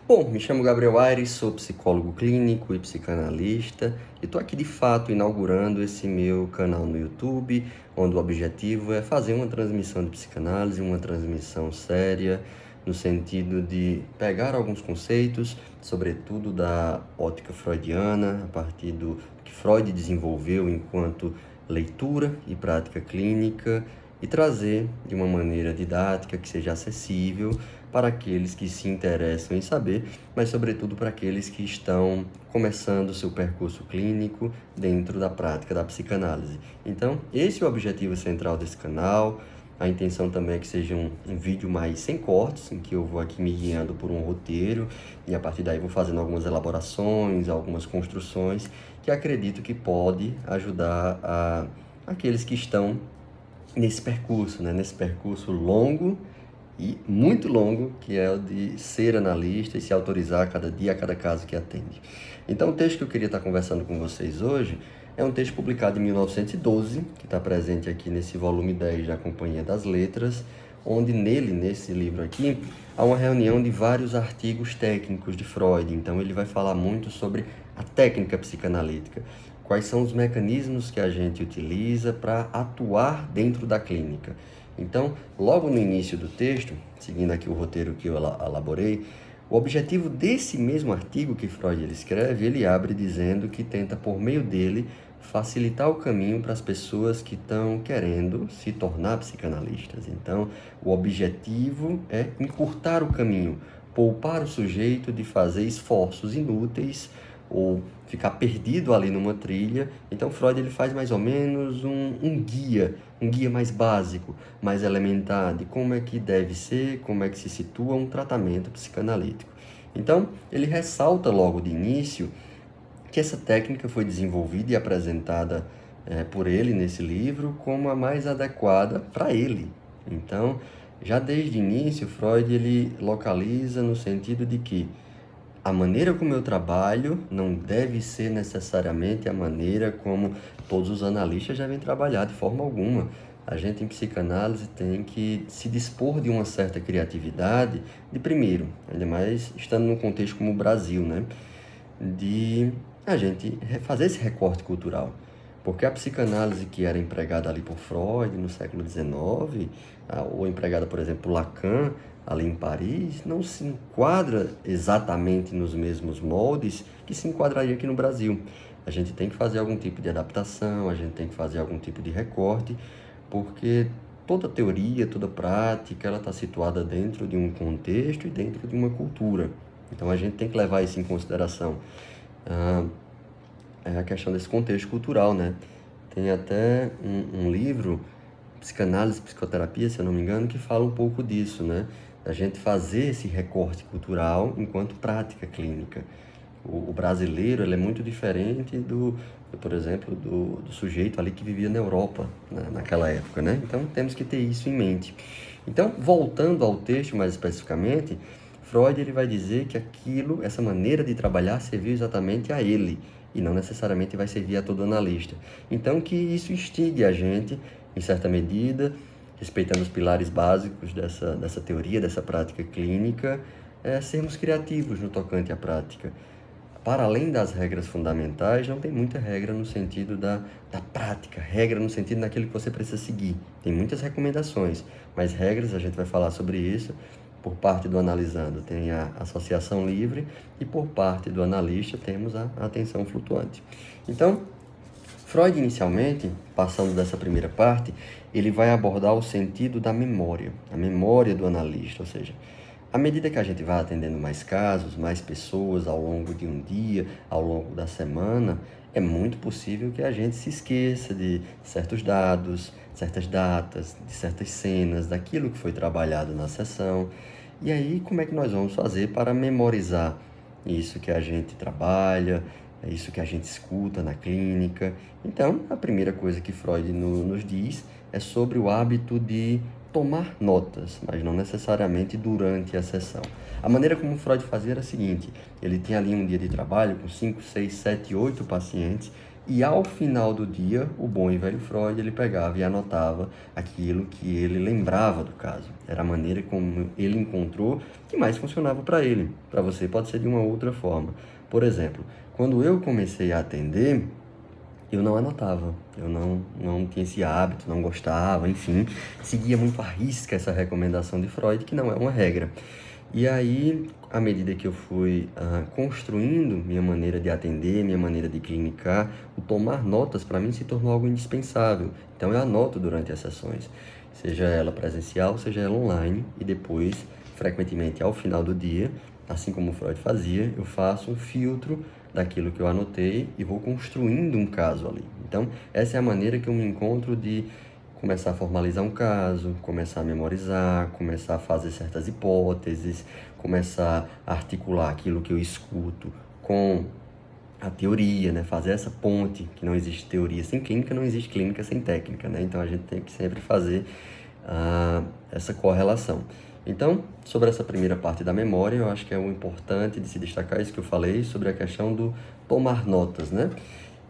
Bom, me chamo Gabriel Aires, sou psicólogo clínico e psicanalista e estou aqui de fato inaugurando esse meu canal no YouTube, onde o objetivo é fazer uma transmissão de psicanálise, uma transmissão séria, no sentido de pegar alguns conceitos, sobretudo da ótica freudiana, a partir do que Freud desenvolveu enquanto leitura e prática clínica, e trazer de uma maneira didática que seja acessível para aqueles que se interessam em saber, mas sobretudo para aqueles que estão começando o seu percurso clínico dentro da prática da psicanálise. Então, esse é o objetivo central desse canal. A intenção também é que seja um vídeo mais sem cortes, em que eu vou aqui me guiando por um roteiro e a partir daí vou fazendo algumas elaborações, algumas construções que acredito que pode ajudar aqueles que estão nesse percurso, né? Nesse percurso longo e muito longo, que é o de ser analista e se autorizar a cada dia, a cada caso que atende. Então, o texto que eu queria estar conversando com vocês hoje é um texto publicado em 1912, que está presente aqui nesse volume 10 da Companhia das Letras, onde nesse livro aqui, há uma reunião de vários artigos técnicos de Freud. Então, ele vai falar muito sobre a técnica psicanalítica, quais são os mecanismos que a gente utiliza para atuar dentro da clínica. Então, logo no início do texto, seguindo aqui o roteiro que eu elaborei, o objetivo desse mesmo artigo que Freud escreve, ele abre dizendo que tenta, por meio dele, facilitar o caminho para as pessoas que estão querendo se tornar psicanalistas. Então, o objetivo é encurtar o caminho, poupar o sujeito de fazer esforços inúteis ou ficar perdido ali numa trilha. Então, Freud ele faz mais ou menos um guia mais básico, mais elementar de como é que deve ser, como é que se situa um tratamento psicanalítico. Então, ele ressalta logo de início que essa técnica foi desenvolvida e apresentada por ele nesse livro como a mais adequada para ele. Então, já desde o início, Freud ele localiza no sentido de que a maneira como eu trabalho não deve ser necessariamente a maneira como todos os analistas devem trabalhar, de forma alguma. A gente em psicanálise tem que se dispor de uma certa criatividade, de primeiro, ainda mais estando num contexto como o Brasil, né? De a gente fazer esse recorte cultural. Porque a psicanálise que era empregada ali por Freud no século XIX, ou empregada, por exemplo, por Lacan, ali em Paris, não se enquadra exatamente nos mesmos moldes que se enquadraria aqui no Brasil. A gente tem que fazer algum tipo de adaptação, a gente tem que fazer algum tipo de recorte, porque toda teoria, toda prática, ela está situada dentro de um contexto e dentro de uma cultura. Então a gente tem que levar isso em consideração. É a questão desse contexto cultural, né? Tem até um livro, Psicanálise e Psicoterapia, se eu não me engano, que fala um pouco disso, né? A gente fazer esse recorte cultural enquanto prática clínica. O brasileiro ele é muito diferente por exemplo, do sujeito ali que vivia na Europa, né, naquela época, né? Então, temos que ter isso em mente. Então, voltando ao texto mais especificamente, Freud ele vai dizer que essa maneira de trabalhar serviu exatamente a ele, e não necessariamente vai servir a todo analista. Então, que isso instigue a gente, em certa medida, respeitando os pilares básicos dessa teoria, dessa prática clínica, sermos criativos no tocante à prática. Para além das regras fundamentais, não tem muita regra no sentido da prática, regra no sentido daquilo que você precisa seguir. Tem muitas recomendações, mas regras, a gente vai falar sobre isso. Por parte do analisando, tem a associação livre e por parte do analista temos a atenção flutuante. Então, Freud, inicialmente, passando dessa primeira parte, ele vai abordar o sentido da memória, a memória do analista, ou seja, à medida que a gente vai atendendo mais casos, mais pessoas ao longo de um dia, ao longo da semana, é muito possível que a gente se esqueça de certos dados, certas datas, de certas cenas, daquilo que foi trabalhado na sessão. E aí, como é que nós vamos fazer para memorizar isso que a gente trabalha, isso que a gente escuta na clínica? Então, a primeira coisa que Freud nos diz é sobre o hábito de tomar notas, mas não necessariamente durante a sessão. A maneira como Freud fazia era a seguinte: ele tinha ali um dia de trabalho com 5, 6, 7, 8 pacientes, E ao final do dia, o bom e velho Freud, ele pegava e anotava aquilo que ele lembrava do caso. Era a maneira como ele encontrou que mais funcionava para ele. Para você pode ser de uma outra forma. Por exemplo, quando eu comecei a atender, eu não anotava, eu não tinha esse hábito, não gostava, enfim, seguia muito à risca essa recomendação de Freud, que não é uma regra. E aí, à medida que eu fui construindo minha maneira de atender, minha maneira de clinicar, o tomar notas para mim se tornou algo indispensável. Então eu anoto durante as sessões, seja ela presencial, seja ela online, e depois, frequentemente ao final do dia, assim como o Freud fazia, eu faço um filtro daquilo que eu anotei e vou construindo um caso ali. Então, essa é a maneira que eu me encontro de começar a formalizar um caso, começar a memorizar, começar a fazer certas hipóteses, começar a articular aquilo que eu escuto com a teoria, né? Fazer essa ponte, que não existe teoria sem clínica, não existe clínica sem técnica, né? Então a gente tem que sempre fazer essa correlação. Então, sobre essa primeira parte da memória, eu acho que é o importante de se destacar isso que eu falei sobre a questão do tomar notas, né?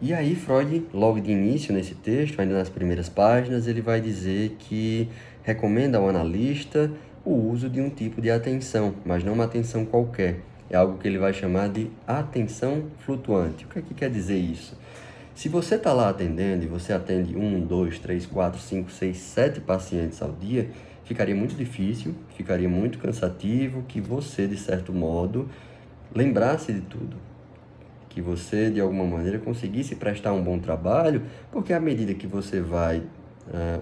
E aí Freud, logo de início nesse texto, ainda nas primeiras páginas, ele vai dizer que recomenda ao analista o uso de um tipo de atenção, mas não uma atenção qualquer. É algo que ele vai chamar de atenção flutuante. O que é que quer dizer isso? Se você está lá atendendo e você atende 1, 2, 3, 4, 5, 6, 7 pacientes ao dia, ficaria muito difícil, ficaria muito cansativo que você, de certo modo, lembrasse de tudo, que você, de alguma maneira, conseguisse prestar um bom trabalho, porque à medida que você vai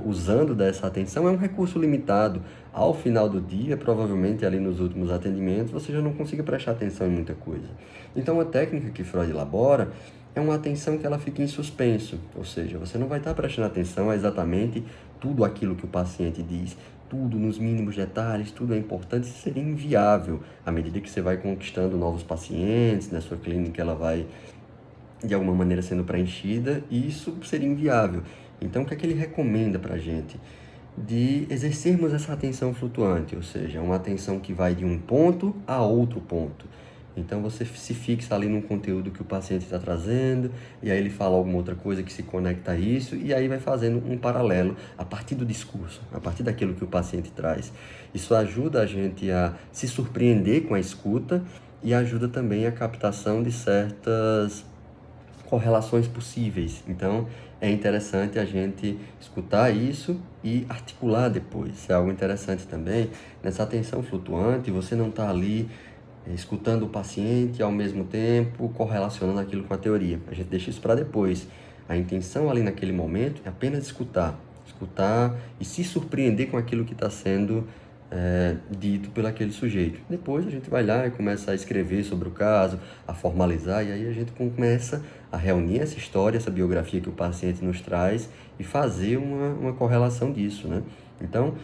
usando dessa atenção, é um recurso limitado. Ao final do dia, provavelmente ali nos últimos atendimentos, você já não consiga prestar atenção em muita coisa. Então, a técnica que Freud elabora é uma atenção que ela fica em suspenso, ou seja, você não vai estar prestando atenção a exatamente tudo aquilo que o paciente diz, tudo nos mínimos detalhes, tudo é importante, isso seria inviável. À medida que você vai conquistando novos pacientes, na sua clínica ela vai, de alguma maneira, sendo preenchida, e isso seria inviável. Então, o que é que ele recomenda para a gente? De exercermos essa atenção flutuante, ou seja, uma atenção que vai de um ponto a outro ponto. Então, você se fixa ali num conteúdo que o paciente está trazendo, e aí ele fala alguma outra coisa que se conecta a isso, e aí vai fazendo um paralelo a partir do discurso, a partir daquilo que o paciente traz. Isso ajuda a gente a se surpreender com a escuta e ajuda também a captação de certas correlações possíveis. Então, é interessante a gente escutar isso e articular depois. Isso é algo interessante também. Nessa atenção flutuante, você não está ali escutando o paciente e ao mesmo tempo correlacionando aquilo com a teoria. A gente deixa isso para depois. A intenção ali naquele momento é apenas escutar. Escutar e se surpreender com aquilo que está sendo dito por aquele sujeito. Depois a gente vai lá e começa a escrever sobre o caso, a formalizar, e aí a gente começa a reunir essa história, essa biografia que o paciente nos traz e fazer uma correlação disso, né? Então,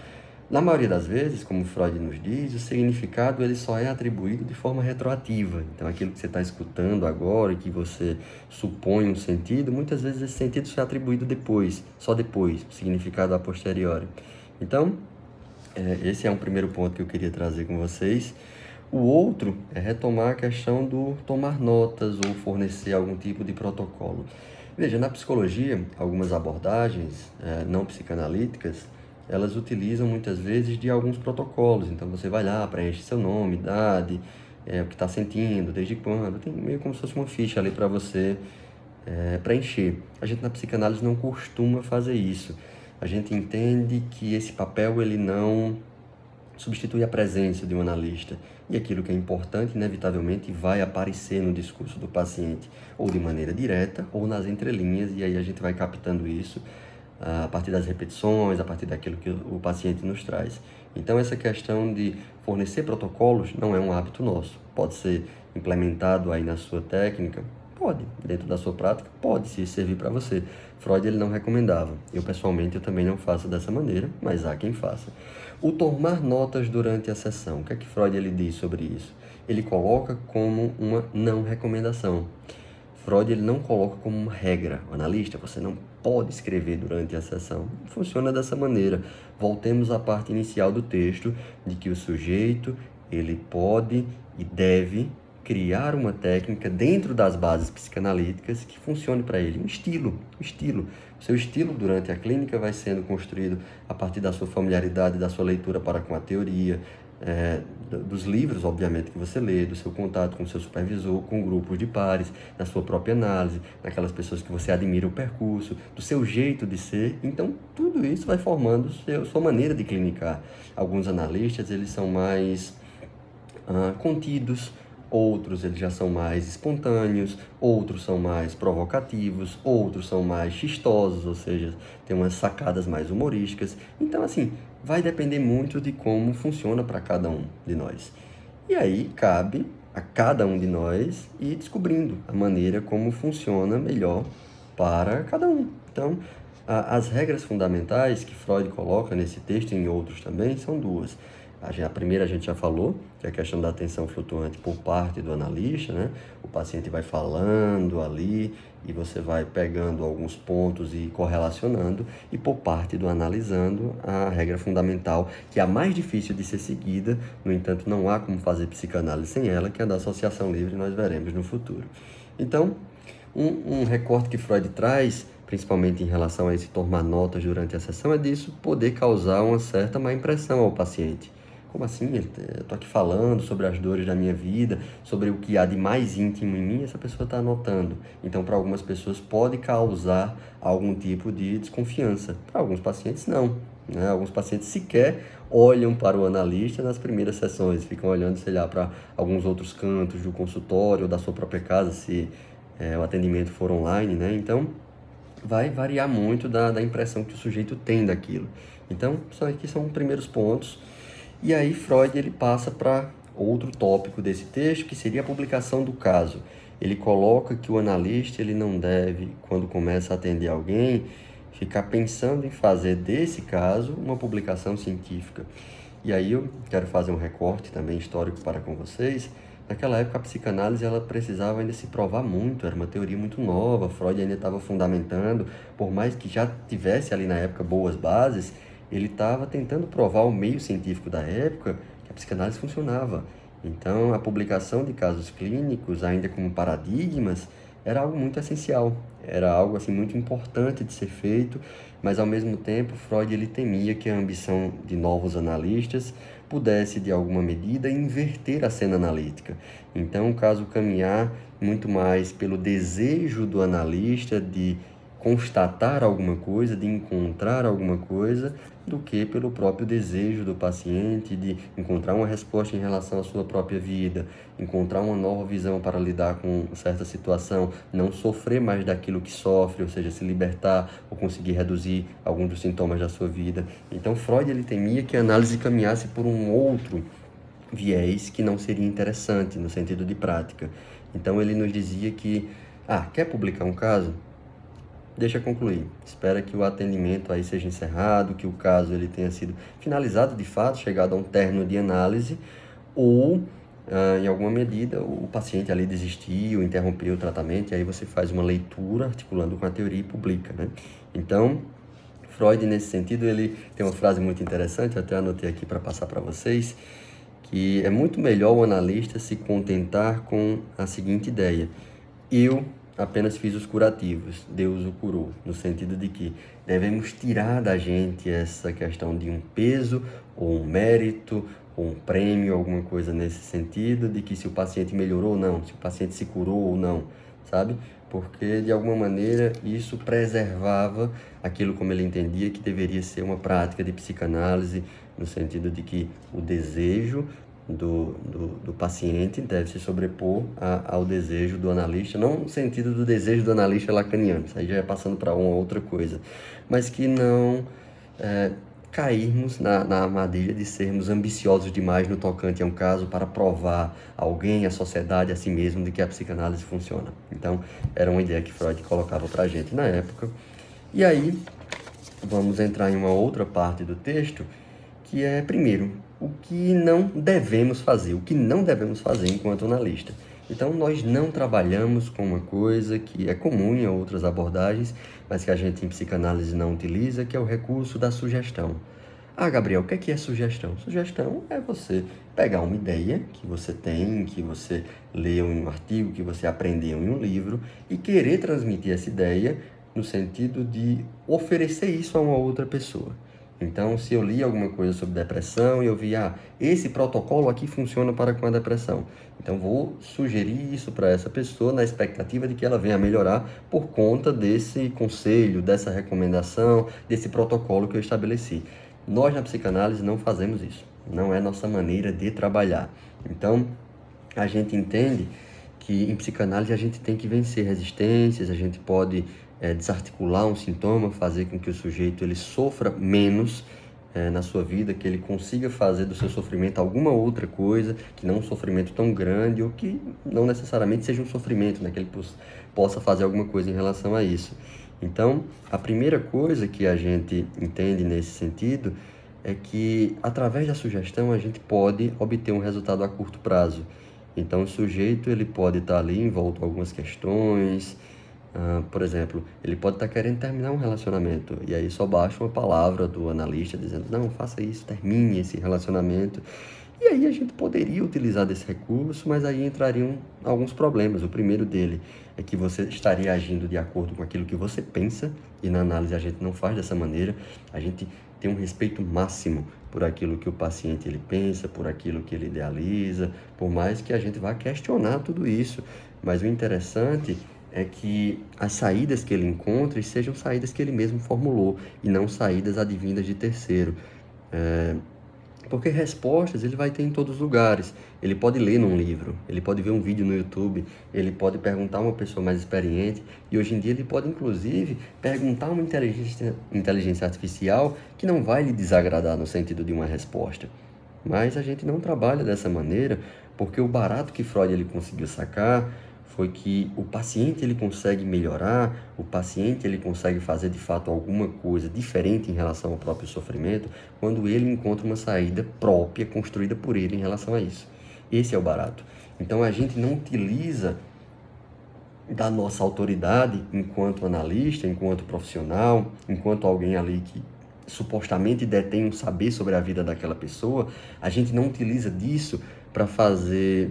na maioria das vezes, como Freud nos diz, o significado ele só é atribuído de forma retroativa. Então, aquilo que você está escutando agora e que você supõe um sentido, muitas vezes esse sentido só é atribuído depois, só depois, o significado a posteriori. Então, esse é um primeiro ponto que eu queria trazer com vocês. O outro é retomar a questão do tomar notas ou fornecer algum tipo de protocolo. Veja, na psicologia, algumas abordagens não psicanalíticas, elas utilizam muitas vezes de alguns protocolos. Então você vai lá, preenche seu nome, idade, o que está sentindo, desde quando. Tem meio como se fosse uma ficha ali para você preencher. A gente na psicanálise não costuma fazer isso. A gente entende que esse papel ele não substitui a presença de um analista. E aquilo que é importante, inevitavelmente, vai aparecer no discurso do paciente, ou de maneira direta, ou nas entrelinhas, e aí a gente vai captando isso a partir das repetições, a partir daquilo que o paciente nos traz. Então, essa questão de fornecer protocolos não é um hábito nosso. Pode ser implementado aí na sua técnica, pode, dentro da sua prática, pode se servir para você. Freud ele não recomendava. Eu, pessoalmente, eu também não faço dessa maneira, mas há quem faça. O tomar notas durante a sessão, o que é que Freud ele diz sobre isso? Ele coloca como uma não recomendação. Freud ele não coloca como uma regra. O analista, você não pode escrever durante a sessão. Funciona dessa maneira. Voltemos à parte inicial do texto, de que o sujeito ele pode e deve criar uma técnica dentro das bases psicanalíticas que funcione para ele, um estilo. O seu estilo durante a clínica vai sendo construído a partir da sua familiaridade, da sua leitura para com a teoria, dos livros, obviamente, que você lê, do seu contato com o seu supervisor, com grupos de pares, da sua própria análise, daquelas pessoas que você admira o percurso, do seu jeito de ser. Então, tudo isso vai formando sua maneira de clinicar. Alguns analistas, eles são mais contidos, outros eles já são mais espontâneos, outros são mais provocativos, outros são mais xistosos, ou seja, tem umas sacadas mais humorísticas. Então, assim, vai depender muito de como funciona para cada um de nós. E aí cabe a cada um de nós ir descobrindo a maneira como funciona melhor para cada um. Então, as regras fundamentais que Freud coloca nesse texto e em outros também são duas. A primeira a gente já falou, que é a questão da atenção flutuante por parte do analista, né? O paciente vai falando ali e você vai pegando alguns pontos e correlacionando, e por parte do analisando, a regra fundamental, que é a mais difícil de ser seguida, no entanto não há como fazer psicanálise sem ela, que é a da associação livre, nós veremos no futuro. Então, um recorte que Freud traz, principalmente em relação a esse tomar notas durante a sessão, é disso poder causar uma certa má impressão ao paciente. Como assim? Eu estou aqui falando sobre as dores da minha vida, sobre o que há de mais íntimo em mim, essa pessoa está anotando. Então, para algumas pessoas pode causar algum tipo de desconfiança. Para alguns pacientes, não. Né? Alguns pacientes sequer olham para o analista nas primeiras sessões, ficam olhando, sei lá, para alguns outros cantos do consultório ou da sua própria casa, se o atendimento for online, né? Então, vai variar muito da impressão que o sujeito tem daquilo. Então, aqui são primeiros pontos. E aí Freud ele passa para outro tópico desse texto, que seria a publicação do caso. Ele coloca que o analista ele não deve, quando começa a atender alguém, ficar pensando em fazer desse caso uma publicação científica. E aí eu quero fazer um recorte também histórico para com vocês. Naquela época a psicanálise ela precisava ainda se provar muito, era uma teoria muito nova, Freud ainda estava fundamentando, por mais que já tivesse ali na época boas bases, ele estava tentando provar ao meio científico da época que a psicanálise funcionava. Então, a publicação de casos clínicos, ainda como paradigmas, era algo muito essencial, era algo assim muito importante de ser feito, mas ao mesmo tempo Freud ele temia que a ambição de novos analistas pudesse de alguma medida inverter a cena analítica. Então, o caso caminhar muito mais pelo desejo do analista de constatar alguma coisa, de encontrar alguma coisa, do que pelo próprio desejo do paciente de encontrar uma resposta em relação à sua própria vida, encontrar uma nova visão para lidar com certa situação, não sofrer mais daquilo que sofre, ou seja, se libertar ou conseguir reduzir alguns dos sintomas da sua vida. Então, Freud ele temia que a análise caminhasse por um outro viés que não seria interessante no sentido de prática. Então, ele nos dizia que, quer publicar um caso? Deixa concluir. Espera que o atendimento aí seja encerrado, que o caso ele tenha sido finalizado de fato, chegado a um término de análise, ou, em alguma medida, o paciente ali desistiu, interrompeu o tratamento, e aí você faz uma leitura articulando com a teoria e publica, né? Então, Freud, nesse sentido, ele tem uma frase muito interessante, eu até anotei aqui para passar para vocês, que é muito melhor o analista se contentar com a seguinte ideia: eu apenas fiz os curativos, Deus o curou, no sentido de que devemos tirar da gente essa questão de um peso, ou um mérito, ou um prêmio, alguma coisa nesse sentido, de que se o paciente melhorou ou não, se o paciente se curou ou não, sabe? Porque, de alguma maneira, isso preservava aquilo como ele entendia que deveria ser uma prática de psicanálise, no sentido de que o desejo do paciente deve se sobrepor ao desejo do analista, não no sentido do desejo do analista lacaniano, isso aí já é passando para uma outra coisa, mas que não cairmos na armadilha de sermos ambiciosos demais no tocante a um caso para provar a alguém, a sociedade, a si mesmo, de que a psicanálise funciona. Então, era uma ideia que Freud colocava para a gente na época. E aí, vamos entrar em uma outra parte do texto, que é, primeiro, o que não devemos fazer, enquanto analista. Então, nós não trabalhamos com uma coisa que é comum em outras abordagens, mas que a gente em psicanálise não utiliza, que é o recurso da sugestão. Ah, Gabriel, o que é sugestão? Sugestão é você pegar uma ideia que você tem, que você leu em um artigo, que você aprendeu em um livro e querer transmitir essa ideia no sentido de oferecer isso a uma outra pessoa. Então, se eu li alguma coisa sobre depressão e eu vi, esse protocolo aqui funciona para com a depressão. Então, vou sugerir isso para essa pessoa na expectativa de que ela venha a melhorar por conta desse conselho, dessa recomendação, desse protocolo que eu estabeleci. Nós, na psicanálise, não fazemos isso. Não é nossa maneira de trabalhar. Então, a gente entende que em psicanálise a gente tem que vencer resistências, a gente pode desarticular um sintoma, fazer com que o sujeito ele sofra menos na sua vida, que ele consiga fazer do seu sofrimento alguma outra coisa, que não um sofrimento tão grande ou que não necessariamente seja um sofrimento, né? Que ele possa fazer alguma coisa em relação a isso. Então, a primeira coisa que a gente entende nesse sentido é que, através da sugestão, a gente pode obter um resultado a curto prazo. Então, o sujeito ele pode estar ali envolto em algumas questões, por exemplo, ele pode estar querendo terminar um relacionamento, e aí só basta uma palavra do analista dizendo, não, faça isso, termine esse relacionamento. E aí a gente poderia utilizar desse recurso, mas aí entrariam alguns problemas. O primeiro dele é que você estaria agindo de acordo com aquilo que você pensa, e na análise a gente não faz dessa maneira. A gente tem um respeito máximo por aquilo que o paciente ele pensa, por aquilo que ele idealiza, por mais que a gente vá questionar tudo isso. Mas o interessante é que as saídas que ele encontre sejam saídas que ele mesmo formulou e não saídas advindas de terceiro. Porque respostas ele vai ter em todos os lugares. Ele pode ler num livro, ele pode ver um vídeo no YouTube, ele pode perguntar a uma pessoa mais experiente e hoje em dia ele pode inclusive perguntar a uma inteligência artificial que não vai lhe desagradar no sentido de uma resposta. Mas a gente não trabalha dessa maneira porque o barato que Freud ele conseguiu sacar foi que o paciente ele consegue melhorar, o paciente ele consegue fazer de fato alguma coisa diferente em relação ao próprio sofrimento, quando ele encontra uma saída própria, construída por ele em relação a isso. Esse é o barato. Então a gente não utiliza da nossa autoridade enquanto analista, enquanto profissional, enquanto alguém ali que supostamente detém um saber sobre a vida daquela pessoa, a gente não utiliza disso para fazer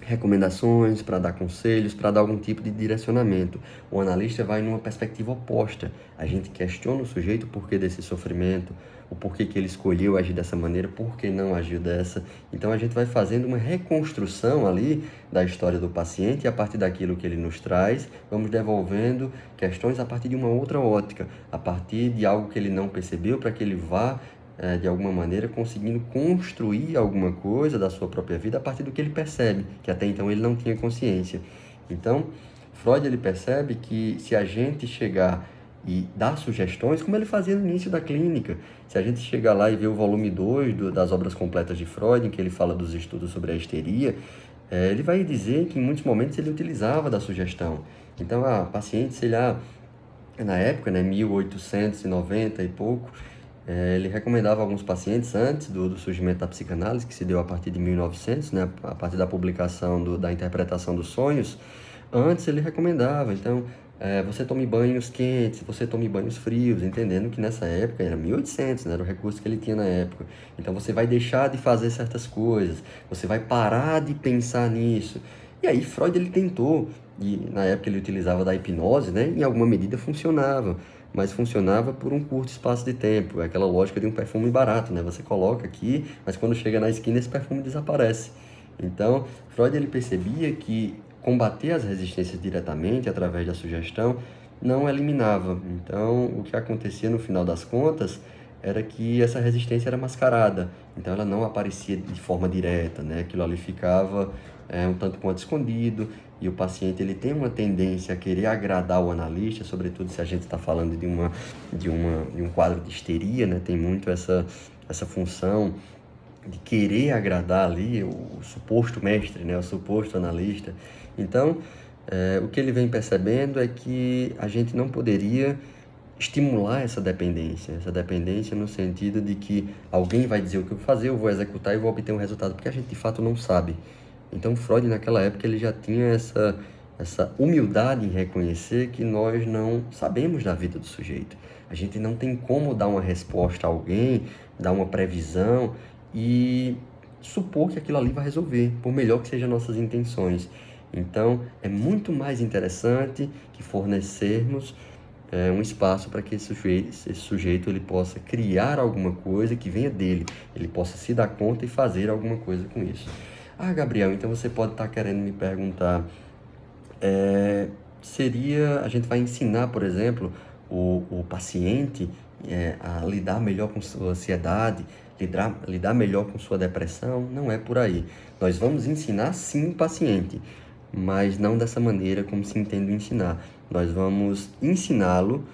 recomendações, para dar conselhos, para dar algum tipo de direcionamento. O analista vai numa perspectiva oposta. A gente questiona o sujeito o porquê desse sofrimento, o porquê que ele escolheu agir dessa maneira, por que não agiu dessa. Então a gente vai fazendo uma reconstrução ali da história do paciente e a partir daquilo que ele nos traz, vamos devolvendo questões a partir de uma outra ótica, a partir de algo que ele não percebeu, para que ele vá de alguma maneira, conseguindo construir alguma coisa da sua própria vida a partir do que ele percebe, que até então ele não tinha consciência. Então, Freud ele percebe que se a gente chegar e dar sugestões, como ele fazia no início da clínica, se a gente chegar lá e ver o volume 2 das obras completas de Freud, em que ele fala dos estudos sobre a histeria, ele vai dizer que em muitos momentos ele utilizava da sugestão. Então, paciente, sei lá, na época, né, 1890 e pouco, ele recomendava a alguns pacientes antes do surgimento da psicanálise, que se deu a partir de 1900, né, a partir da publicação da interpretação dos sonhos. Antes ele recomendava, então, você tome banhos quentes, você tome banhos frios, entendendo que nessa época era 1800, né, era o recurso que ele tinha na época. Então você vai deixar de fazer certas coisas, você vai parar de pensar nisso. E aí Freud ele tentou, e na época ele utilizava da hipnose, né, em alguma medida funcionava, mas funcionava por um curto espaço de tempo. É aquela lógica de um perfume barato, né? Você coloca aqui, mas quando chega na esquina esse perfume desaparece. Então, Freud ele percebia que combater as resistências diretamente através da sugestão não eliminava. Então, o que acontecia no final das contas era que essa resistência era mascarada. Então, ela não aparecia de forma direta, né? Aquilo ali ficava um tanto quanto escondido, e o paciente ele tem uma tendência a querer agradar o analista, sobretudo se a gente está falando de um quadro de histeria, né? Tem muito essa função de querer agradar ali o suposto mestre, né? O suposto analista. Então, o que ele vem percebendo é que a gente não poderia estimular essa dependência no sentido de que alguém vai dizer o que eu vou fazer, eu vou executar e vou obter um resultado, porque a gente de fato não sabe. Então Freud naquela época ele já tinha essa humildade em reconhecer que nós não sabemos da vida do sujeito. A gente não tem como dar uma resposta a alguém, dar uma previsão e supor que aquilo ali vai resolver, por melhor que sejam nossas intenções. Então, é muito mais interessante que fornecermos um espaço para que esse sujeito ele possa criar alguma coisa que venha dele, ele possa se dar conta e fazer alguma coisa com isso. Ah, Gabriel, então você pode estar querendo me perguntar, a gente vai ensinar, por exemplo, o paciente a lidar melhor com sua ansiedade, lidar melhor com sua depressão? Não é por aí. Nós vamos ensinar sim o paciente, mas não dessa maneira como se entende ensinar. Nós vamos ensiná-lo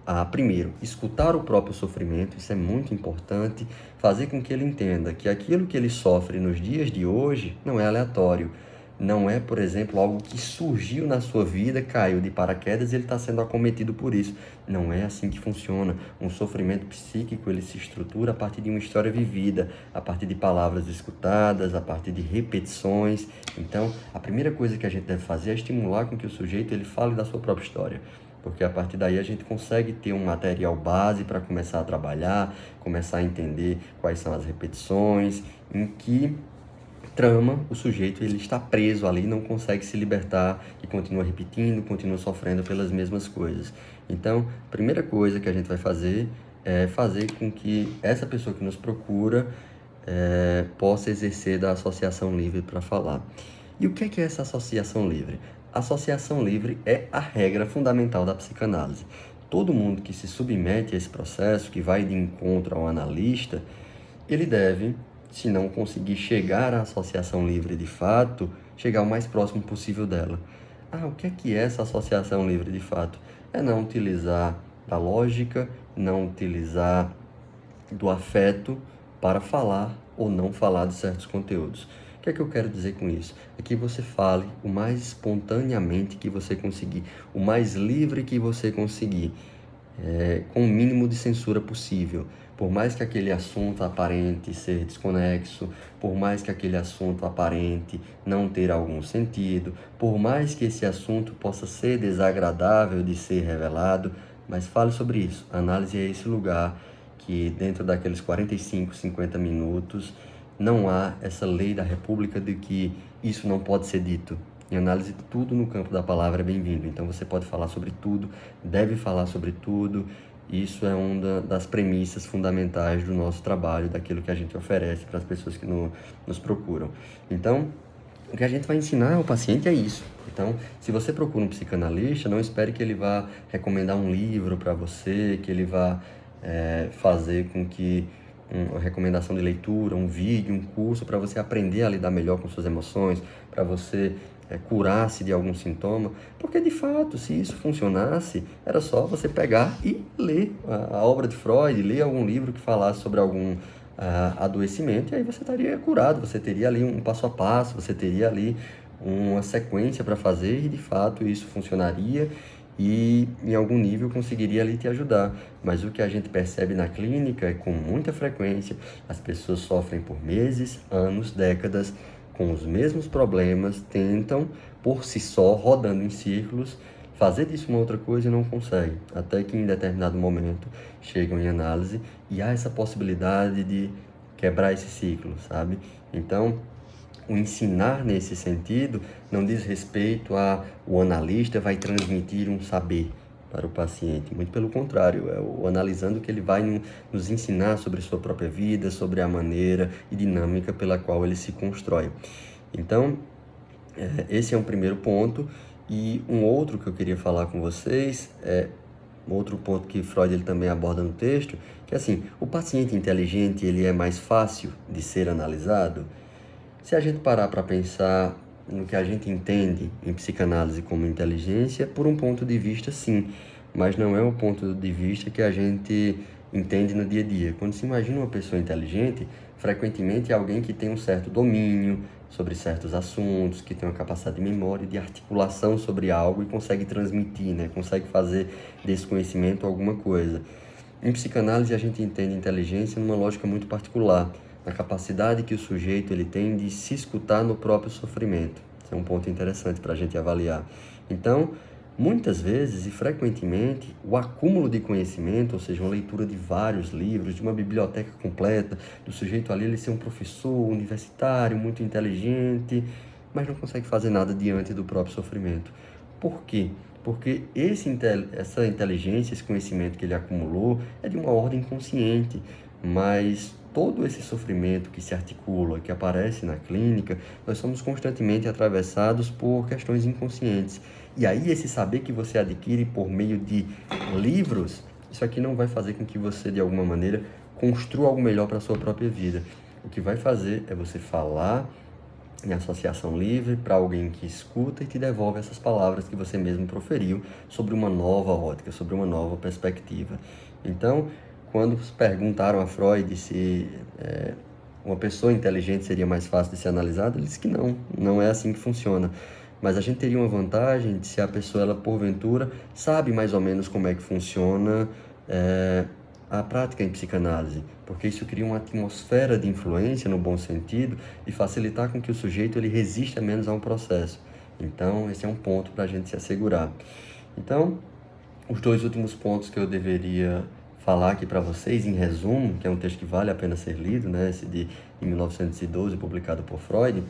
a, primeiro, escutar o próprio sofrimento, isso é muito importante, fazer com que ele entenda que aquilo que ele sofre nos dias de hoje não é aleatório. Não é, por exemplo, algo que surgiu na sua vida, caiu de paraquedas e ele está sendo acometido por isso. Não é assim que funciona. Um sofrimento psíquico, ele se estrutura a partir de uma história vivida, a partir de palavras escutadas, a partir de repetições. Então, a primeira coisa que a gente deve fazer é estimular com que o sujeito ele fale da sua própria história. Porque a partir daí a gente consegue ter um material base para começar a trabalhar, começar a entender quais são as repetições, em que trama, o sujeito ele está preso ali, não consegue se libertar e continua repetindo, continua sofrendo pelas mesmas coisas. Então, a primeira coisa que a gente vai fazer é fazer com que essa pessoa que nos procura possa exercer da associação livre para falar. E o que é essa associação livre? A associação livre é a regra fundamental da psicanálise. Todo mundo que se submete a esse processo, que vai de encontro ao analista, ele deve, se não conseguir chegar à associação livre de fato, chegar o mais próximo possível dela. Ah, o que é essa associação livre de fato? É não utilizar da lógica, não utilizar do afeto para falar ou não falar de certos conteúdos. O que é que eu quero dizer com isso? É que você fale o mais espontaneamente que você conseguir, o mais livre que você conseguir, com o mínimo de censura possível. Por mais que aquele assunto aparente ser desconexo, por mais que aquele assunto aparente não ter algum sentido, por mais que esse assunto possa ser desagradável de ser revelado, mas fale sobre isso. A análise é esse lugar que dentro daqueles 45, 50 minutos não há essa lei da República de que isso não pode ser dito. Em análise, tudo no campo da palavra é bem-vindo. Então, você pode falar sobre tudo, deve falar sobre tudo. Isso é uma das premissas fundamentais do nosso trabalho, daquilo que a gente oferece para as pessoas que nos procuram. Então, o que a gente vai ensinar ao paciente é isso. Então, se você procura um psicanalista, não espere que ele vá recomendar um livro para você, que ele vá fazer com que uma recomendação de leitura, um vídeo, um curso para você aprender a lidar melhor com suas emoções, para você curar-se de algum sintoma, porque de fato, se isso funcionasse, era só você pegar e ler a obra de Freud, ler algum livro que falasse sobre algum adoecimento, e aí você estaria curado, você teria ali um passo a passo, você teria ali uma sequência para fazer, e de fato isso funcionaria e em algum nível conseguiria ali te ajudar. Mas o que a gente percebe na clínica é com muita frequência, as pessoas sofrem por meses, anos, décadas, com os mesmos problemas, tentam por si só, rodando em círculos, fazer disso uma outra coisa e não conseguem. Até que em determinado momento chegam em análise e há essa possibilidade de quebrar esse ciclo, sabe? Então, o ensinar nesse sentido não diz respeito a o analista vai transmitir um saber para o paciente. Muito pelo contrário, é o analisando que ele vai nos ensinar sobre sua própria vida, sobre a maneira e dinâmica pela qual ele se constrói. Então, esse é um primeiro ponto. E um outro que eu queria falar com vocês é um outro ponto que Freud ele também aborda no texto, que é assim, o paciente inteligente ele é mais fácil de ser analisado. Se a gente parar para pensar no que a gente entende em psicanálise como inteligência, por um ponto de vista, sim, mas não é o ponto de vista que a gente entende no dia a dia. Quando se imagina uma pessoa inteligente, frequentemente é alguém que tem um certo domínio sobre certos assuntos, que tem uma capacidade de memória, de articulação sobre algo e consegue transmitir, né? Consegue fazer desse conhecimento alguma coisa. Em psicanálise, a gente entende inteligência numa lógica muito particular, na capacidade que o sujeito ele tem de se escutar no próprio sofrimento, É um ponto interessante para a gente avaliar. Então, muitas vezes e frequentemente, o acúmulo de conhecimento, ou seja, uma leitura de vários livros, de uma biblioteca completa, do sujeito ali ele ser um professor universitário, muito inteligente, mas não consegue fazer nada diante do próprio sofrimento. Por quê? Porque essa inteligência, esse conhecimento que ele acumulou é de uma ordem consciente, mas todo esse sofrimento que se articula, que aparece na clínica, nós somos constantemente atravessados por questões inconscientes. E aí esse saber que você adquire por meio de livros, isso aqui não vai fazer com que você, de alguma maneira, construa algo melhor para a sua própria vida. O que vai fazer é você falar em associação livre para alguém que escuta e te devolve essas palavras que você mesmo proferiu sobre uma nova ótica, sobre uma nova perspectiva. Então, quando perguntaram a Freud se uma pessoa inteligente seria mais fácil de ser analisada, ele disse que não é assim que funciona. Mas a gente teria uma vantagem de se a pessoa, ela porventura, sabe mais ou menos como é que funciona a prática em psicanálise, porque isso cria uma atmosfera de influência no bom sentido e facilitar com que o sujeito ele resista menos a um processo. Então, esse é um ponto para a gente se assegurar. Então, os dois últimos pontos que eu deveria falar aqui para vocês, em resumo, que é um texto que vale a pena ser lido, né? Esse de 1912, publicado por Freud.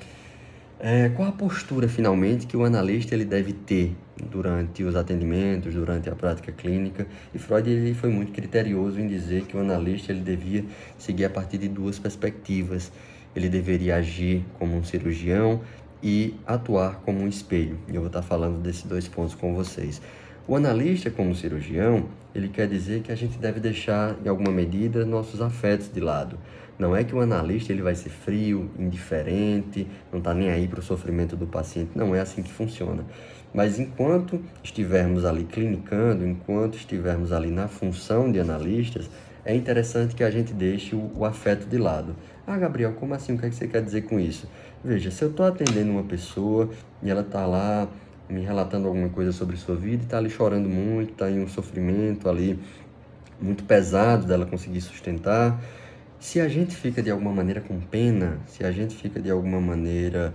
Qual a postura, finalmente, que o analista ele deve ter durante os atendimentos, durante a prática clínica? E Freud ele foi muito criterioso em dizer que o analista ele devia seguir a partir de duas perspectivas. Ele deveria agir como um cirurgião e atuar como um espelho. E eu vou estar falando desses dois pontos com vocês. O analista, como cirurgião, ele quer dizer que a gente deve deixar, em alguma medida, nossos afetos de lado. Não é que o analista ele vai ser frio, indiferente, não está nem aí para o sofrimento do paciente. Não é assim que funciona. Mas enquanto estivermos ali clinicando, enquanto estivermos ali na função de analistas, é interessante que a gente deixe o afeto de lado. Ah, Gabriel, como assim? O que é que você quer dizer com isso? Veja, se eu estou atendendo uma pessoa e ela está lá me relatando alguma coisa sobre sua vida e está ali chorando muito, está em um sofrimento ali muito pesado dela conseguir sustentar. Se a gente fica de alguma maneira com pena, se a gente fica de alguma maneira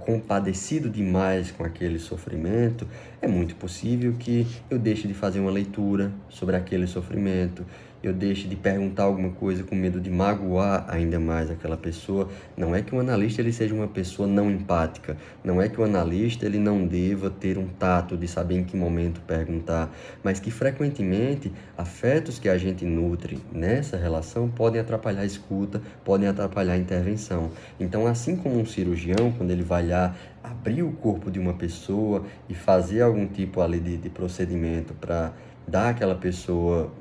compadecido demais com aquele sofrimento, é muito possível que eu deixe de fazer uma leitura sobre aquele sofrimento, eu deixe de perguntar alguma coisa com medo de magoar ainda mais aquela pessoa. Não é que o analista ele seja uma pessoa não empática, não é que o analista ele não deva ter um tato de saber em que momento perguntar, mas que frequentemente afetos que a gente nutre nessa relação podem atrapalhar a escuta, podem atrapalhar a intervenção. Então, assim como um cirurgião, quando ele vai lá abrir o corpo de uma pessoa e fazer algum tipo ali de procedimento para dar àquela pessoa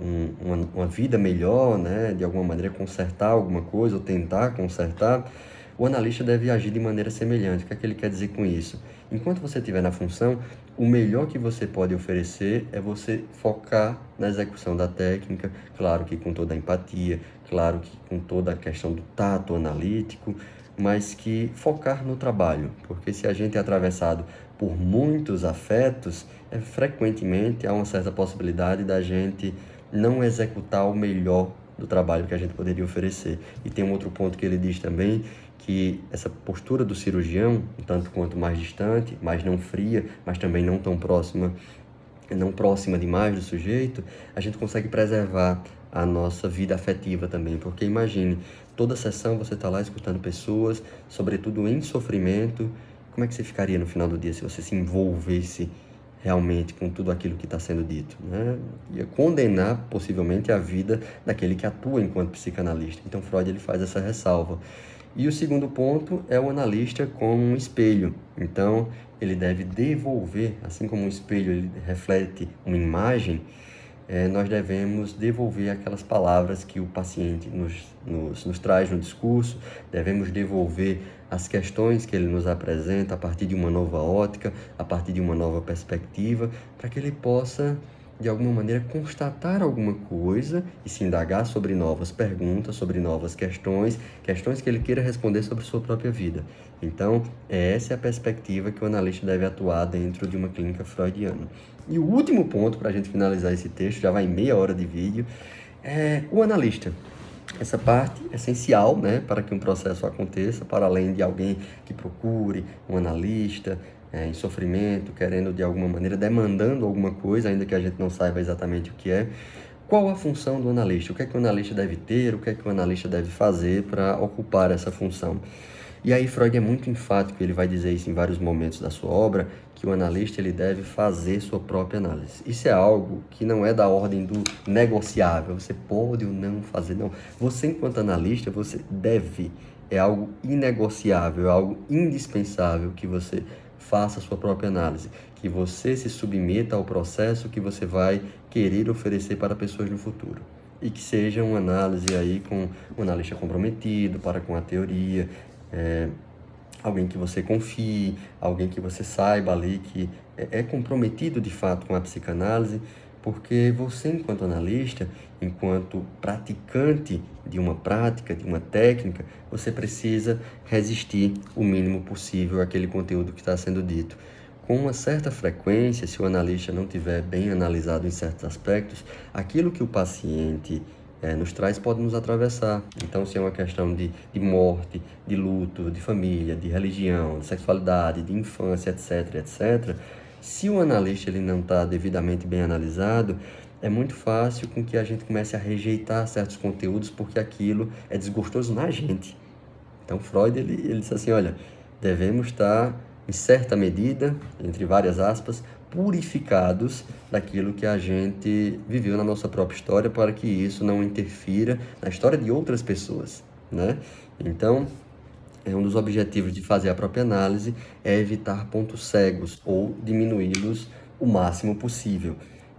uma vida melhor, né? De alguma maneira consertar alguma coisa ou tentar consertar, o analista deve agir de maneira semelhante. O que é que ele quer dizer com isso? Enquanto você estiver na função, o melhor que você pode oferecer é você focar na execução da técnica, claro que com toda a empatia, claro que com toda a questão do tato analítico, mas que focar no trabalho, porque se a gente é atravessado por muitos afetos, frequentemente há uma certa possibilidade da gente não executar o melhor do trabalho que a gente poderia oferecer. E tem um outro ponto que ele diz também, que essa postura do cirurgião, tanto quanto mais distante, mas não fria, mas também não tão próxima, não próxima demais do sujeito, a gente consegue preservar a nossa vida afetiva também, porque imagine, toda sessão você está lá escutando pessoas, sobretudo em sofrimento. Como é que você ficaria no final do dia se você se envolvesse realmente com tudo aquilo que está sendo dito, né? Ia condenar possivelmente a vida daquele que atua enquanto psicanalista. Então Freud ele faz essa ressalva. E o segundo ponto é o analista como um espelho. Então ele deve devolver, assim como um espelho ele reflete uma imagem, nós devemos devolver aquelas palavras que o paciente nos traz no discurso, devemos devolver as questões que ele nos apresenta a partir de uma nova ótica, a partir de uma nova perspectiva, para que ele possa, de alguma maneira, constatar alguma coisa e se indagar sobre novas perguntas, sobre novas questões que ele queira responder sobre sua própria vida. Então, essa é a perspectiva que o analista deve atuar dentro de uma clínica freudiana. E o último ponto, para a gente finalizar esse texto, já vai meia hora de vídeo, é o analista. essa parte é essencial, né, para que um processo aconteça, para além de alguém que procure um analista em sofrimento, querendo de alguma maneira, demandando alguma coisa, ainda que a gente não saiba exatamente o que é. Qual a função do analista? O que é que o analista deve ter? O que é que o analista deve fazer para ocupar essa função? E aí Freud é muito enfático, ele vai dizer isso em vários momentos da sua obra, que o analista ele deve fazer sua própria análise. Isso é algo que não é da ordem do negociável, você pode ou não fazer, não. Você, enquanto analista, você deve, é algo inegociável, é algo indispensável que você faça a sua própria análise, que você se submeta ao processo que você vai querer oferecer para pessoas no futuro. E que seja uma análise aí com um analista comprometido para com a teoria, alguém que você confie, alguém que você saiba ali que é comprometido de fato com a psicanálise, porque você, enquanto analista, enquanto praticante de uma prática, de uma técnica, você precisa resistir o mínimo possível àquele conteúdo que está sendo dito. Com uma certa frequência, se o analista não tiver bem analisado em certos aspectos, aquilo que o paciente nos traz pode nos atravessar. Então, se é uma questão de morte, de luto, de família, de religião, de sexualidade, de infância, etc., etc., se o analista ele não está devidamente bem analisado, é muito fácil com que a gente comece a rejeitar certos conteúdos porque aquilo é desgostoso na gente. Então, Freud ele disse assim, olha, devemos estar, em certa medida, entre várias aspas, purificados daquilo que a gente viveu na nossa própria história para que isso não interfira na história de outras pessoas, né? Então, um dos objetivos de fazer a própria análise é evitar pontos cegos ou diminuí-los o máximo possível,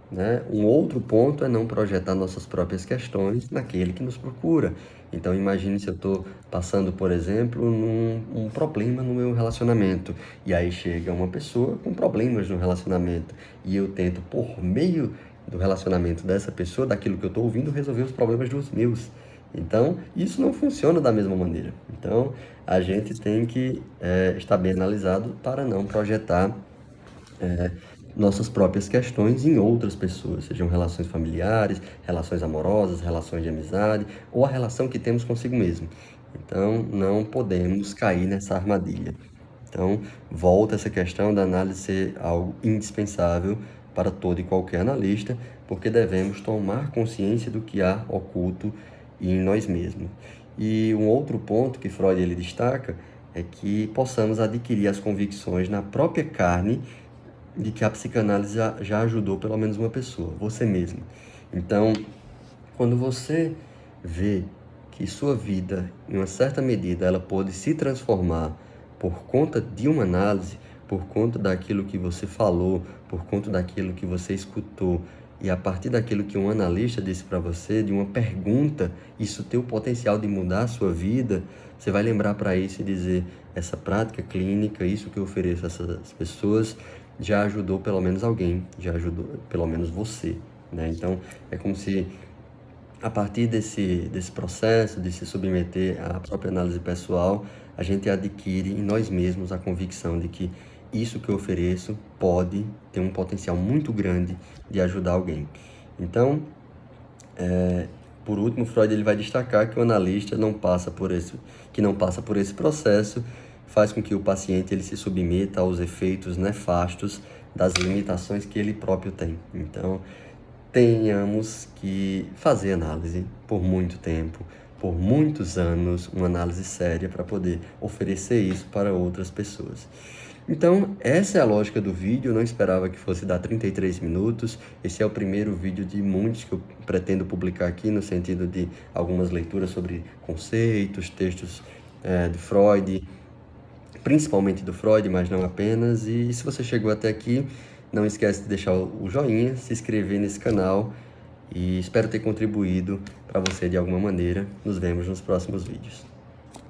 né? Um outro ponto é não projetar nossas próprias questões naquele que nos procura. Então, imagine se eu estou passando, por exemplo, um problema no meu relacionamento, e aí chega uma pessoa com problemas no relacionamento, e eu tento, por meio do relacionamento dessa pessoa, daquilo que eu estou ouvindo, resolver os problemas dos meus. Então, isso não funciona da mesma maneira. Então, a gente tem que estar bem analisado para não projetar nossas próprias questões em outras pessoas, sejam relações familiares, relações amorosas, relações de amizade ou a relação que temos consigo mesmo. Então, não podemos cair nessa armadilha. Então, volta essa questão da análise ser algo indispensável para todo e qualquer analista, porque devemos tomar consciência do que há oculto em nós mesmos. E um outro ponto que Freud ele destaca é que possamos adquirir as convicções na própria carne de que a psicanálise já ajudou pelo menos uma pessoa, você mesmo. Então, quando você vê que sua vida, em uma certa medida, ela pode se transformar por conta de uma análise, por conta daquilo que você falou, por conta daquilo que você escutou, e a partir daquilo que um analista disse para você, de uma pergunta, isso tem o potencial de mudar a sua vida, você vai lembrar para isso e dizer, essa prática clínica, isso que eu ofereço a essas pessoas, já ajudou pelo menos alguém, já ajudou pelo menos você, né? Então, é como se a partir desse processo, de se submeter à própria análise pessoal, a gente adquire em nós mesmos a convicção de que isso que eu ofereço pode ter um potencial muito grande de ajudar alguém. Então, por último, Freud ele vai destacar que o analista não passa por esse processo, faz com que o paciente ele se submeta aos efeitos nefastos das limitações que ele próprio tem. Então, tenhamos que fazer análise por muito tempo, por muitos anos, uma análise séria para poder oferecer isso para outras pessoas. Então, essa é a lógica do vídeo, eu não esperava que fosse dar 33 minutos, esse é o primeiro vídeo de muitos que eu pretendo publicar aqui, no sentido de algumas leituras sobre conceitos, textos de Freud, principalmente do Freud, mas não apenas, e se você chegou até aqui, não esquece de deixar o joinha, se inscrever nesse canal, e espero ter contribuído para você de alguma maneira, nos vemos nos próximos vídeos.